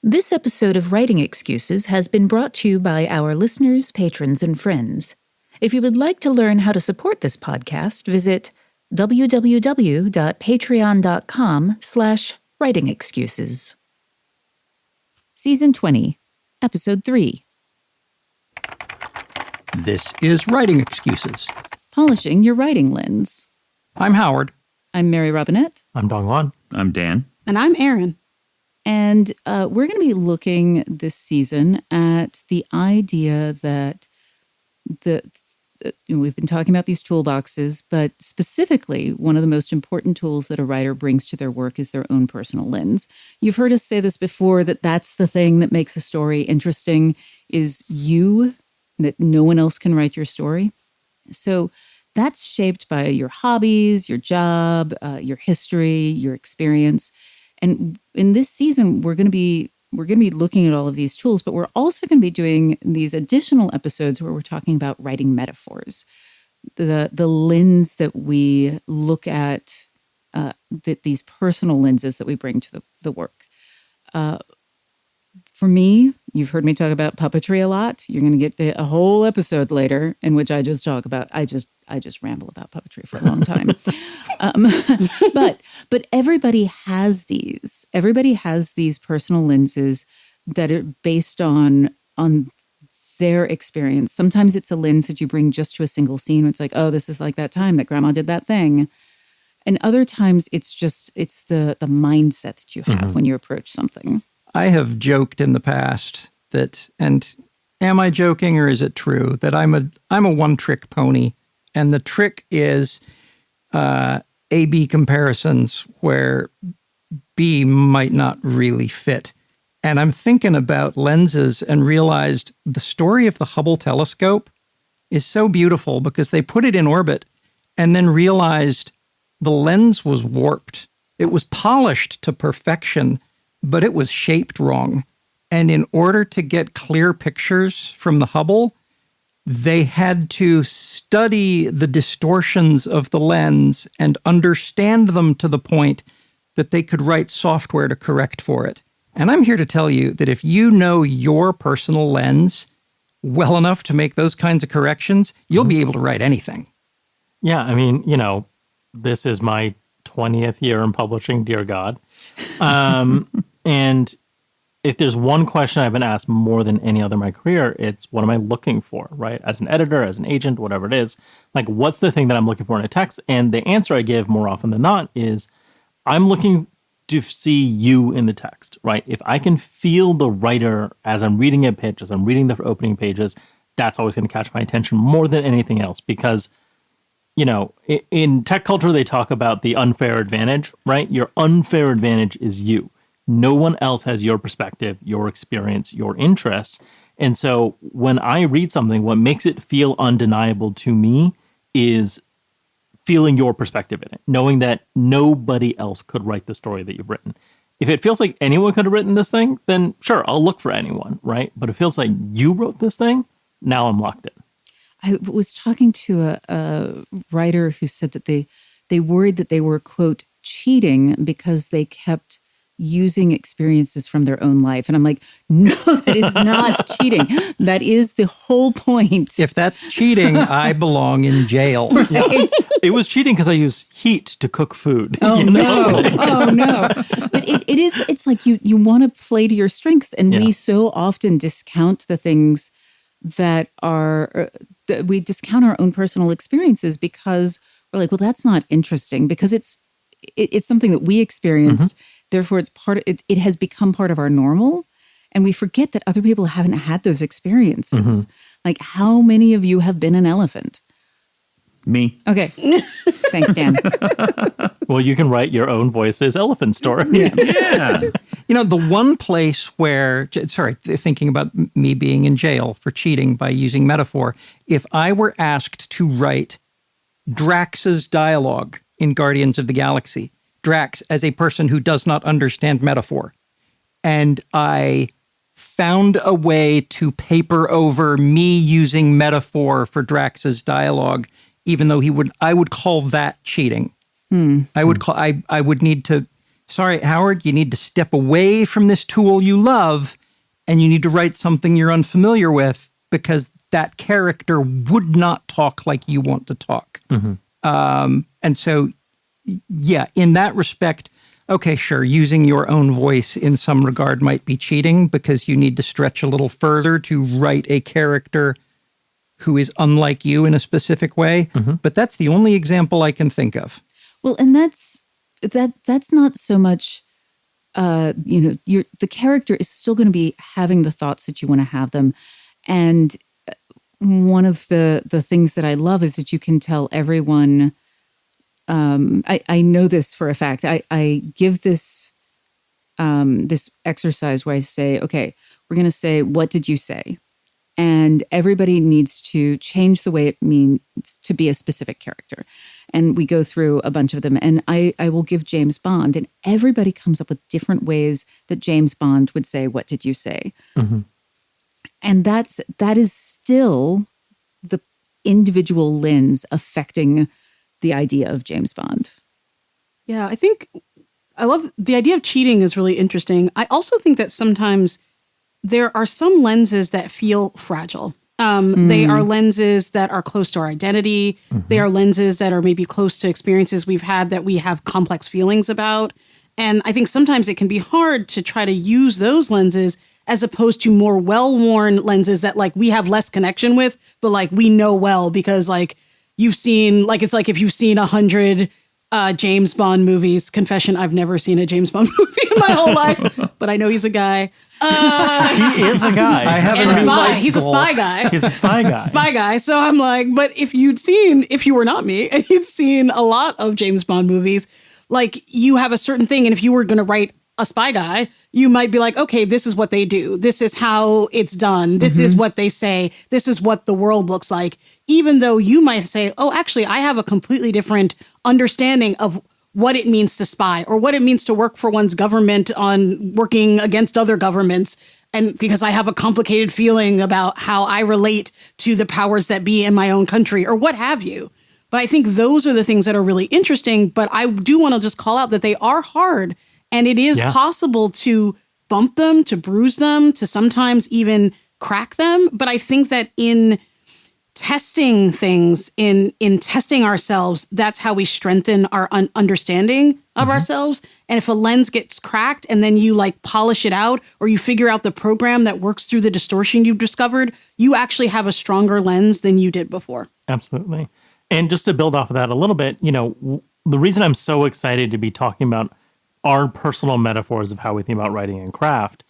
This episode of Writing Excuses has been brought to you by our listeners, patrons, and friends. If you would like to learn how to support this podcast, visit www.patreon.com/writingexcuses. Season 20, Episode 3. This is Writing Excuses. Polishing your writing lens. I'm Howard. I'm Mary Robinette. I'm Dongwan. I'm Dan. And I'm Erin. And we're going to be looking this season at the idea that we've been talking about these toolboxes, but specifically, one of the most important tools that a writer brings to their work is their own personal lens. You've heard us say this before, that that's the thing that makes a story interesting, is you, that no one else can write your story. So that's shaped by your hobbies, your job, your history, your experience. And in this season, we're going to be looking at all of these tools, but we're also going to be doing these additional episodes where we're talking about writing metaphors, the lens that we look at, these personal lenses that we bring to the work. For me, you've heard me talk about puppetry a lot. You're going to get a whole episode later in which I just ramble about puppetry for a long time. But everybody has these. Everybody has these personal lenses that are based on their experience. Sometimes it's a lens that you bring just to a single scene. It's like, oh, this is like that time that grandma did that thing. And other times it's the mindset that you have when you approach something. I have joked in the past that, and am I joking or is it true, that I'm a one-trick pony, and the trick is A-B comparisons where B might not really fit. And I'm thinking about lenses and realized the story of the Hubble telescope is so beautiful because they put it in orbit and then realized the lens was warped. It was polished to perfection, but it was shaped wrong. And in order to get clear pictures from the Hubble, they had to study the distortions of the lens and understand them to the point that they could write software to correct for it. And I'm here to tell you that if you know your personal lens well enough to make those kinds of corrections, you'll be able to write anything. Yeah, I mean, this is my 20th year in publishing, dear God. And if there's one question I've been asked more than any other in my career, it's what am I looking for, right? As an editor, as an agent, whatever it is, like what's the thing that I'm looking for in a text? And the answer I give more often than not is I'm looking to see you in the text, right? If I can feel the writer as I'm reading a pitch, as I'm reading the opening pages, that's always going to catch my attention more than anything else because, in tech culture, they talk about the unfair advantage, right? Your unfair advantage is you. No one else has your perspective, your experience, your interests. And so when I read something, what makes it feel undeniable to me is feeling your perspective in it, knowing that nobody else could write the story that you've written. If it feels like anyone could have written this thing, then sure, I'll look for anyone, right? But it feels like you wrote this thing, now I'm locked in. I was talking to a writer who said that they worried that they were, quote, cheating because they kept using experiences from their own life. And I'm like, no, that is not cheating. That is the whole point. If that's cheating, I belong in jail. Right? Yeah. It was cheating because I use heat to cook food. Oh, no. Oh, no. But it's like you want to play to your strengths. And we so often discount the things that we discount our own personal experiences because we're like, well, that's not interesting because it's something that we experienced. Therefore, it has become part of our normal. And we forget that other people haven't had those experiences. Like, how many of you have been an elephant? Me. Okay. Thanks, Dan. Well, you can write your own voice's elephant story. Yeah. The one place where, thinking about me being in jail for cheating by using metaphor, if I were asked to write Drax's dialogue in Guardians of the Galaxy, Drax as a person who does not understand metaphor, and I found a way to paper over me using metaphor for Drax's dialogue, even though I would call that cheating. I would need to sorry, Howard, you need to step away from this tool you love and you need to write something you're unfamiliar with because that character would not talk like you want to talk. And so, yeah, in that respect, okay, sure, using your own voice in some regard might be cheating because you need to stretch a little further to write a character who is unlike you in a specific way. But that's the only example I can think of. Well, and that's not so much, the character is still going to be having the thoughts that you want to have them. And one of the things that I love is that you can tell everyone, I know this for a fact. I give this exercise where I say, okay, we're going to say, what did you say? And everybody needs to change the way it means to be a specific character. And we go through a bunch of them. And I will give James Bond, and everybody comes up with different ways that James Bond would say, what did you say? And that is still the individual lens affecting the idea of James Bond. Yeah, I think I love the idea of cheating is really interesting. I also think that sometimes there are some lenses that feel fragile. They are lenses that are close to our identity. They are lenses that are maybe close to experiences we've had that we have complex feelings about. And I think sometimes it can be hard to try to use those lenses as opposed to more well-worn lenses that like we have less connection with, but like we know well because like you've seen, like it's like if you've seen 100 James Bond movies. Confession, I've never seen a James Bond movie in my whole life, but I know he's a guy. He is a guy. I have And a a new spy. life He's a goal. spy guy. He's a spy guy. Spy guy. So I'm like, but if you were not me and you'd seen a lot of James Bond movies, like you have a certain thing. And if you were going to write a spy guy, you might be like, okay, this is what they do. This is how it's done. This is what they say. This is what the world looks like. Even though you might say, oh, actually, I have a completely different understanding of what it means to spy or what it means to work for one's government on working against other governments. And because I have a complicated feeling about how I relate to the powers that be in my own country or what have you. But I think those are the things that are really interesting. But I do want to just call out that they are hard. And it is possible to bump them, to bruise them, to sometimes even crack them. But I think that in testing things, in testing ourselves, that's how we strengthen our understanding of ourselves. And if a lens gets cracked and then you like polish it out or you figure out the program that works through the distortion you've discovered, you actually have a stronger lens than you did before. Absolutely. And just to build off of that a little bit, the reason I'm so excited to be talking about our personal metaphors of how we think about writing and craft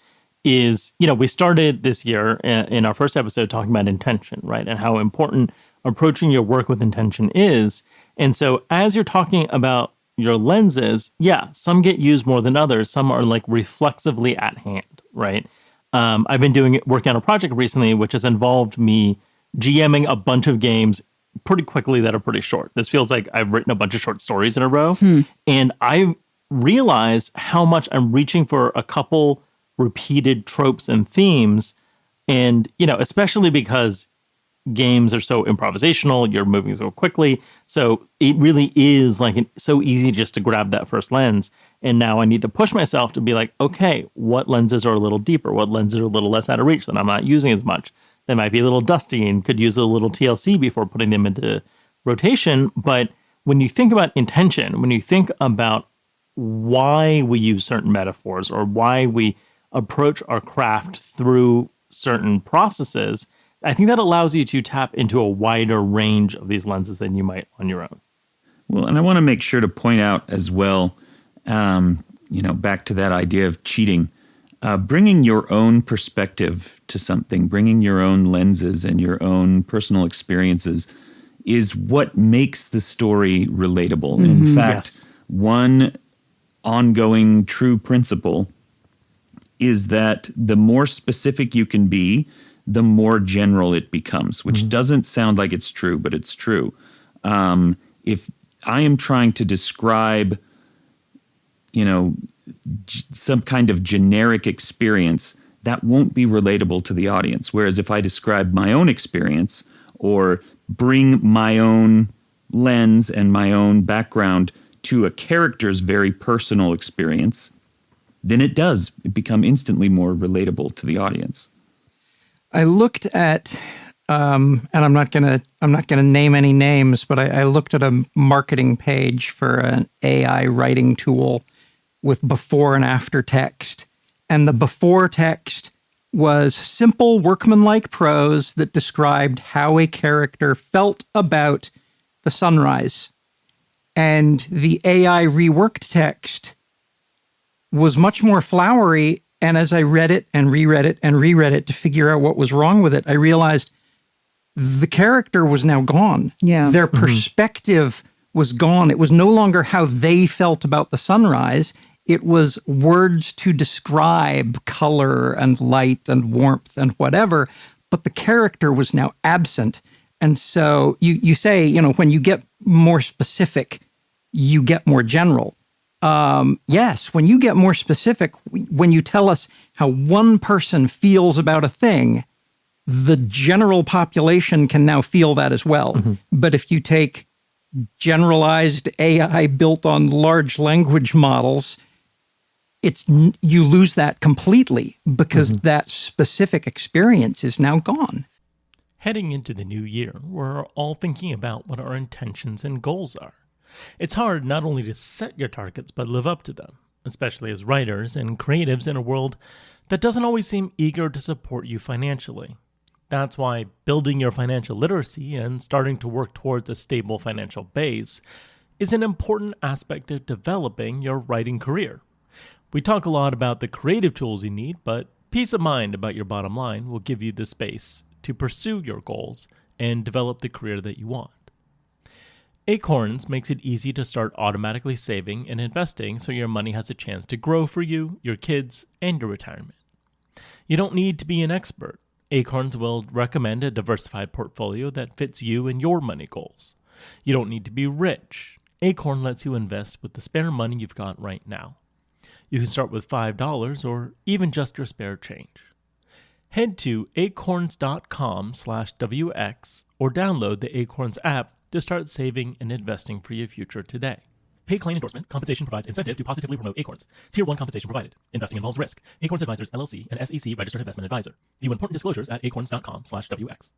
is, we started this year in our first episode talking about intention, right? And how important approaching your work with intention is. And so as you're talking about your lenses, some get used more than others. Some are like reflexively at hand, right? I've been working on a project recently, which has involved me GMing a bunch of games pretty quickly that are pretty short. This feels like I've written a bunch of short stories in a row. And I realized how much I'm reaching for a couple repeated tropes and themes. And, especially because games are so improvisational, you're moving so quickly. So it really is like so easy just to grab that first lens. And now I need to push myself to be like, okay, what lenses are a little deeper? What lenses are a little less out of reach that I'm not using as much? They might be a little dusty and could use a little TLC before putting them into rotation. But when you think about intention, when you think about why we use certain metaphors or why we approach our craft through certain processes, I think that allows you to tap into a wider range of these lenses than you might on your own. Well, and I want to make sure to point out as well, back to that idea of cheating, bringing your own perspective to something, bringing your own lenses and your own personal experiences is what makes the story relatable. In fact, one ongoing true principle is that the more specific you can be, the more general it becomes, which doesn't sound like it's true, but it's true. If I am trying to describe, some kind of generic experience, that won't be relatable to the audience. Whereas if I describe my own experience or bring my own lens and my own background to a character's very personal experience, then it does become instantly more relatable to the audience. I looked at, and I'm not gonna name any names, but I looked at a marketing page for an AI writing tool with before and after text, and the before text was simple workmanlike prose that described how a character felt about the sunrise, and the AI reworked text was much more flowery. And as I read it and reread it and reread it to figure out what was wrong with it, I realized the character was now gone. Yeah. Their perspective was gone. It was no longer how they felt about the sunrise. It was words to describe color and light and warmth and whatever, but the character was now absent. And so you say, when you get more specific, you get more general. Yes, when you get more specific, when you tell us how one person feels about a thing, the general population can now feel that as well. But if you take generalized AI built on large language models, you lose that completely because that specific experience is now gone. Heading into the new year, we're all thinking about what our intentions and goals are. It's hard not only to set your targets, but live up to them, especially as writers and creatives in a world that doesn't always seem eager to support you financially. That's why building your financial literacy and starting to work towards a stable financial base is an important aspect of developing your writing career. We talk a lot about the creative tools you need, but peace of mind about your bottom line will give you the space to pursue your goals and develop the career that you want. Acorns makes it easy to start automatically saving and investing so your money has a chance to grow for you, your kids, and your retirement. You don't need to be an expert. Acorns will recommend a diversified portfolio that fits you and your money goals. You don't need to be rich. Acorn lets you invest with the spare money you've got right now. You can start with $5 or even just your spare change. Head to acorns.com/WX or download the Acorns app to start saving and investing for your future today. Paid client endorsement. Compensation provides incentive to positively promote Acorns. Tier 1 compensation provided. Investing involves risk. Acorns Advisors, LLC, an SEC registered investment advisor. View important disclosures at acorns.com/WX.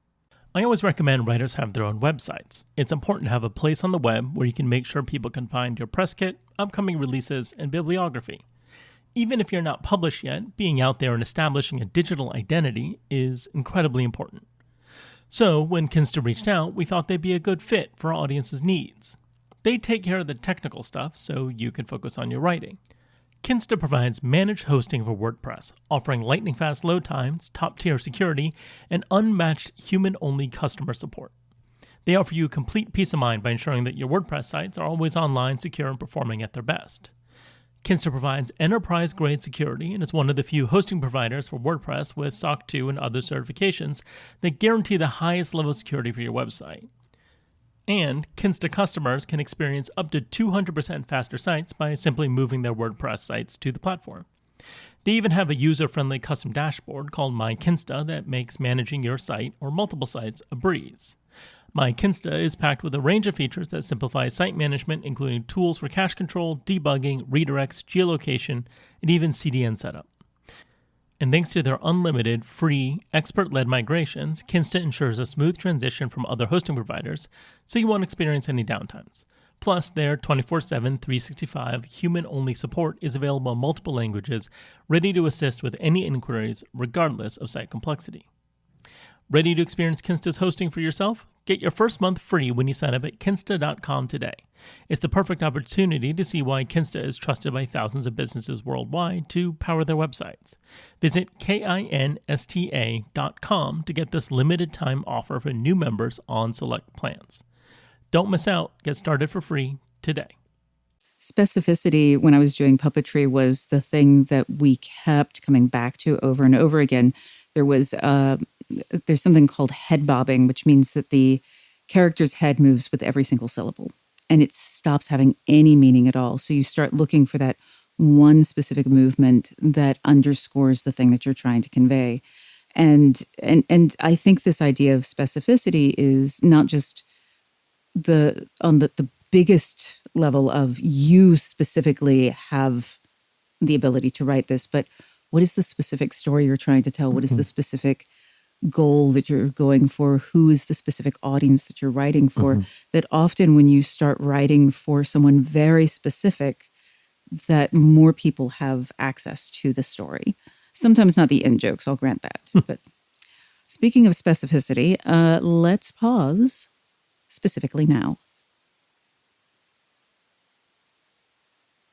I always recommend writers have their own websites. It's important to have a place on the web where you can make sure people can find your press kit, upcoming releases, and bibliography. Even if you're not published yet, being out there and establishing a digital identity is incredibly important. So when Kinsta reached out, we thought they'd be a good fit for our audience's needs. They take care of the technical stuff so you can focus on your writing. Kinsta provides managed hosting for WordPress, offering lightning-fast load times, top-tier security, and unmatched human-only customer support. They offer you complete peace of mind by ensuring that your WordPress sites are always online, secure, and performing at their best. Kinsta provides enterprise-grade security and is one of the few hosting providers for WordPress with SOC 2 and other certifications that guarantee the highest level of security for your website. And Kinsta customers can experience up to 200% faster sites by simply moving their WordPress sites to the platform. They even have a user-friendly custom dashboard called My Kinsta that makes managing your site or multiple sites a breeze. My Kinsta is packed with a range of features that simplify site management, including tools for cache control, debugging, redirects, geolocation, and even CDN setup. And thanks to their unlimited, free, expert-led migrations, Kinsta ensures a smooth transition from other hosting providers, so you won't experience any downtimes. Plus, their 24/7, 365 human-only support is available in multiple languages, ready to assist with any inquiries, regardless of site complexity. Ready to experience Kinsta's hosting for yourself? Get your first month free when you sign up at kinsta.com today. It's the perfect opportunity to see why Kinsta is trusted by thousands of businesses worldwide to power their websites. Visit kinsta.com to get this limited time offer for new members on select plans. Don't miss out. Get started for free today. Specificity, when I was doing puppetry, was the thing that we kept coming back to over and over again. There's something called head bobbing, which means that the character's head moves with every single syllable, and it stops having any meaning at all. So you start looking for that one specific movement that underscores the thing that you're trying to convey. And I think this idea of specificity is not just on the biggest level of you specifically have the ability to write this, but what is the specific story you're trying to tell? What is the specific goal that you're going for? Who is the specific audience that you're writing for? That often when you start writing for someone very specific, that more people have access to the story. Sometimes not the in jokes, I'll grant that. But speaking of specificity, let's pause specifically now.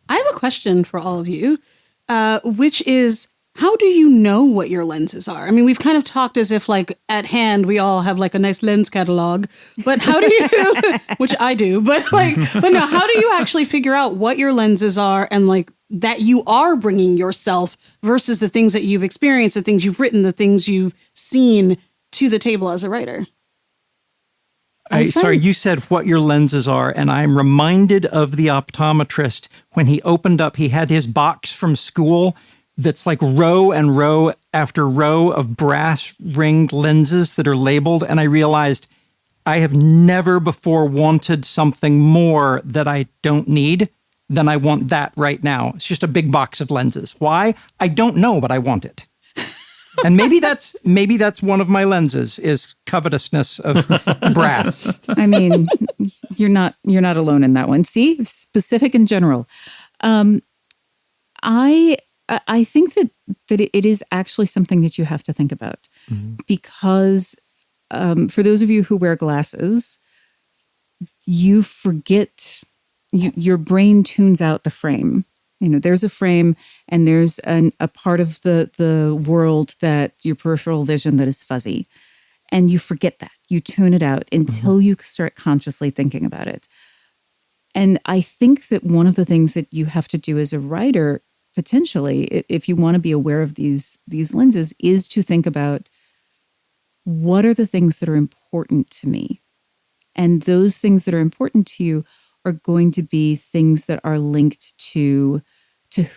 I have a question for all of you, which is, how do you know what your lenses are? I mean, we've kind of talked as if like at hand, we all have like a nice lens catalog, but how do you, which I do, but no, how do you actually figure out what your lenses are and like that you are bringing yourself versus the things that you've experienced, the things you've written, the things you've seen to the table as a writer? Sorry, you said what your lenses are, and I'm reminded of the optometrist when he opened up, he had his box from school that's like row and row after row of brass ringed lenses that are labeled. And I realized I have never before wanted something more that I don't need than I want that right now. It's just a big box of lenses. Why? I don't know, but I want it. And maybe that's one of my lenses is covetousness of brass. I mean, you're not alone in that one. See, specific and general. I think that it is actually something that you have to think about because for those of you who wear glasses, you forget, your brain tunes out the frame. You know, there's a frame and there's a part of the world that your peripheral vision that is fuzzy. And you forget that. You tune it out until you start consciously thinking about it. And I think that one of the things that you have to do as a writer, potentially, if you want to be aware of these lenses, is to think about what are the things that are important to me. And those things that are important to you are going to be things that are linked to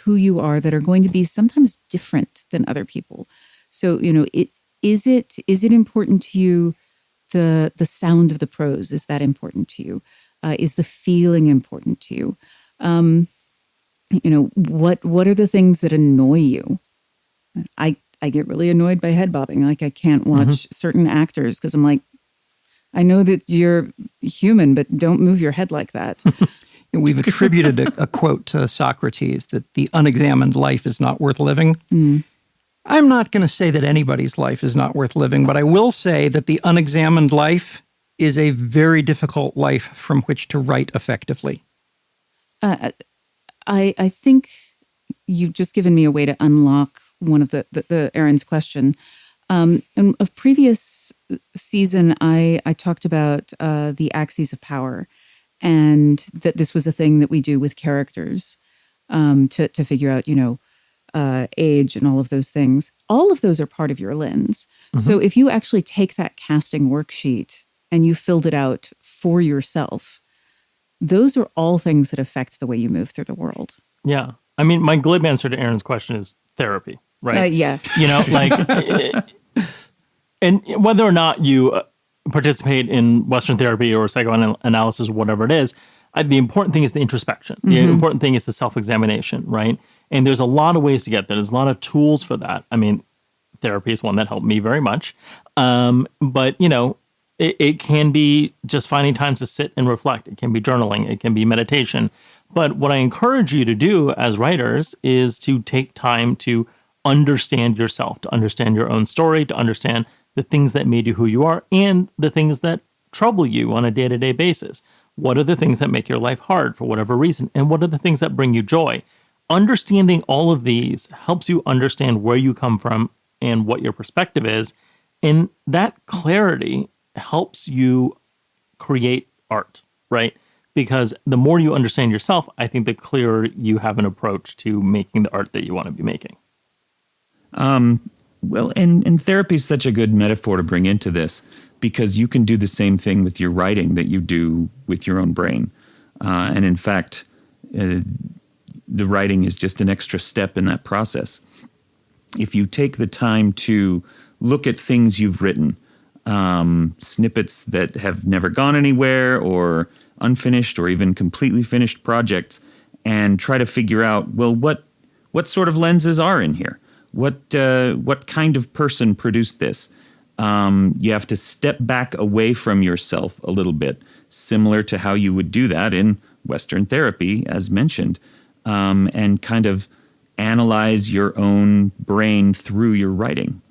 who you are, that are going to be sometimes different than other people. So, you know, is it important to you, the sound of the prose? Is that important to you? Is the feeling important to you? You know, what are the things that annoy you? I get really annoyed by head bobbing. Like I can't watch certain actors because I'm like, I know that you're human, but don't move your head like that. We've attributed a quote to Socrates that the unexamined life is not worth living. I'm not going to say that anybody's life is not worth living, but I will say that the unexamined life is a very difficult life from which to write effectively. I think you've just given me a way to unlock one of the Aaron's question. In a previous season, I talked about the axes of power, and that this was a thing that we do with characters to figure out, you know, age and all of those things. All of those are part of your lens. So if you actually take that casting worksheet and you filled it out for yourself, those are all things that affect the way you move through the world. Yeah. I mean, my glib answer to Aaron's question is therapy, right? Yeah. You know, like, and whether or not you participate in Western therapy or psychoanalysis or whatever it is, the important thing is the introspection. The important thing is the self-examination, right? And there's a lot of ways to get there. There's a lot of tools for that. I mean, therapy is one that helped me very much. But, you know, it can be just finding times to sit and reflect. It can be journaling. It can be meditation. But what I encourage you to do as writers is to take time to understand yourself, to understand your own story, to understand the things that made you who you are and the things that trouble you on a day-to-day basis. What are the things that make your life hard for whatever reason? And what are the things that bring you joy? Understanding all of these helps you understand where you come from and what your perspective is. And that clarity helps you create art, right? Because the more you understand yourself, I think the clearer you have an approach to making the art that you want to be making. Well, and therapy is such a good metaphor to bring into this because you can do the same thing with your writing that you do with your own brain. And in fact, the writing is just an extra step in that process. If you take the time to look at things you've written, snippets that have never gone anywhere or unfinished or even completely finished projects and try to figure out, well, what sort of lenses are in here? What kind of person produced this? You have to step back away from yourself a little bit, similar to how you would do that in Western therapy, as mentioned, and kind of analyze your own brain through your writing.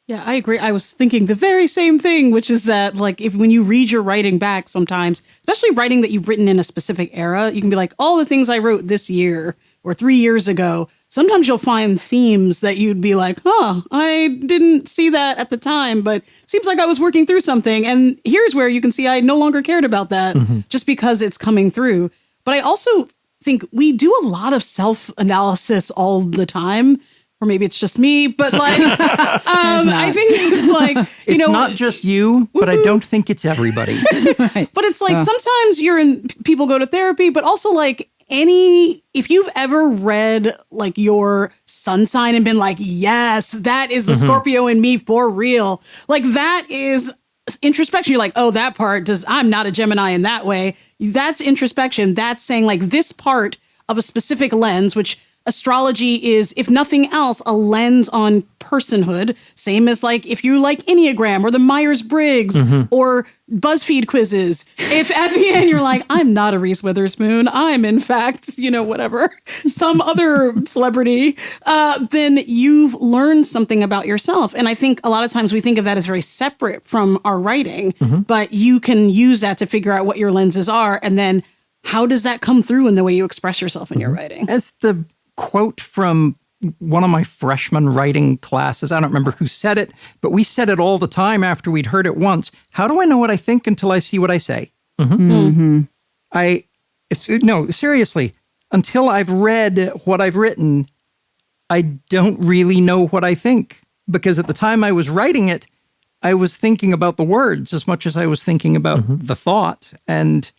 Yeah, I agree. I was thinking the very same thing, which is that like when you read your writing back sometimes, especially writing that you've written in a specific era, you can be like, all the things I wrote this year or 3 years ago, sometimes you'll find themes that you'd be like, I didn't see that at the time, but seems like I was working through something. And here's where you can see I no longer cared about that just because it's coming through. But I also think we do a lot of self-analysis all the time. Or maybe it's just me, but like, I think it's like, it's not just you, but I don't think it's everybody. Right. But it's like sometimes people go to therapy, but also like if you've ever read like your sun sign and been like, yes, that is the Scorpio in me for real. Like that is introspection. You're like, oh, that part I'm not a Gemini in that way. That's introspection. That's saying like this part of a specific lens, which astrology is, if nothing else, a lens on personhood. Same as like if you like Enneagram or the Myers-Briggs or BuzzFeed quizzes. If at the end you're like, I'm not a Reese Witherspoon, I'm in fact, whatever, some other celebrity, then you've learned something about yourself. And I think a lot of times we think of that as very separate from our writing, but you can use that to figure out what your lenses are. And then how does that come through in the way you express yourself in your writing? As the quote from one of my freshman writing classes, I don't remember who said it, but we said it all the time after we'd heard it once. How do I know what I think until I see what I say? No, seriously, until I've read what I've written, I don't really know what I think. Because at the time I was writing it, I was thinking about the words as much as I was thinking about the thought. And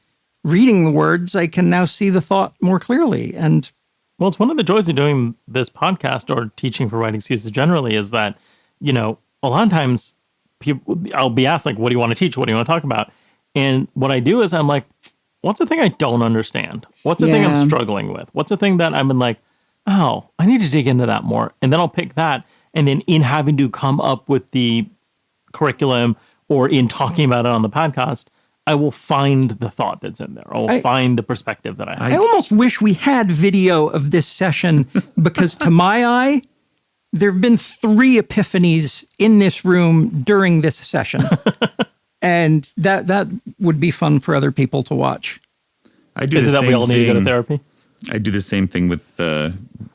reading the words, I can now see the thought more clearly. And well, it's one of the joys of doing this podcast or teaching for writing excuses generally is that, a lot of times I'll be asked, like, what do you want to teach? What do you want to talk about? And what I do is I'm like, what's the thing I don't understand? What's the thing I'm struggling with? What's the thing that I've been like, oh, I need to dig into that more. And then I'll pick that. And then in having to come up with the curriculum or in talking about it on the podcast, I will find the thought that's in there. I'll find the perspective that I have. I almost wish we had video of this session because to my eye, there have been 3 epiphanies in this room during this session. And that would be fun for other people to watch. I do Is the it that same we all need to go to thing. therapy? I do the same thing with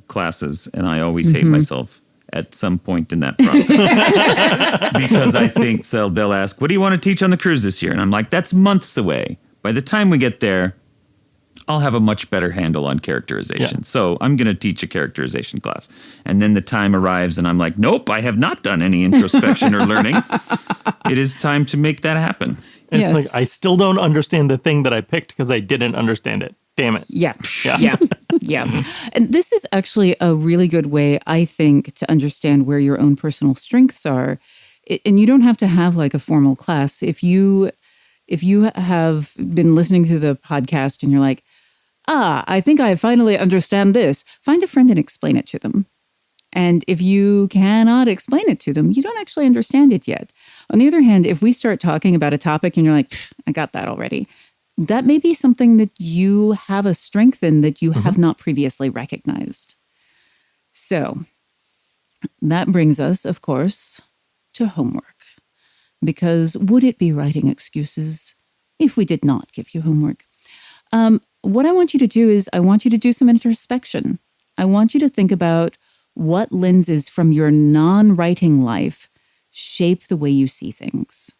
classes, and I always hate myself at some point in that process. Because I think they'll ask, what do you want to teach on the cruise this year? And I'm like, that's months away. By the time we get there, I'll have a much better handle on characterization. Yeah. So I'm going to teach a characterization class. And then the time arrives and I'm like, nope, I have not done any introspection or learning. It is time to make that happen. And Yes. it's like, I still don't understand the thing that I picked because I didn't understand it. Damn it. Yeah. Yeah. Yeah. And this is actually a really good way, I think, to understand where your own personal strengths are. And you don't have to have like a formal class. If you have been listening to the podcast and you're like, I think I finally understand this, find a friend and explain it to them. And if you cannot explain it to them, you don't actually understand it yet. On the other hand, if we start talking about a topic and you're like, I got that already, that may be something that you have a strength in that you have not previously recognized. So that brings us, of course, to homework. Because would it be writing excuses if we did not give you homework? What I want you to do is I want you to do some introspection. I want you to think about what lenses from your non-writing life shape the way you see things.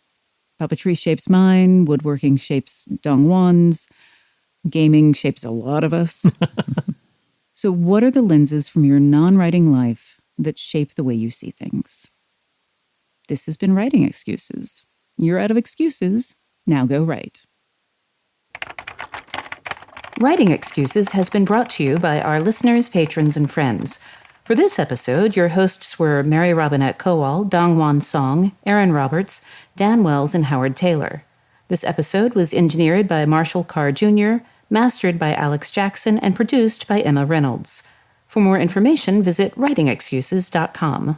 Puppetry shapes mine, woodworking shapes Dongwon's, gaming shapes a lot of us. So what are the lenses from your non-writing life that shape the way you see things? This has been Writing Excuses. You're out of excuses. Now go write. Writing Excuses has been brought to you by our listeners, patrons, and friends. For this episode, your hosts were Mary Robinette Kowal, Dongwon Song, Aaron Roberts, Dan Wells, and Howard Taylor. This episode was engineered by Marshall Carr Jr., mastered by Alex Jackson, and produced by Emma Reynolds. For more information, visit writingexcuses.com.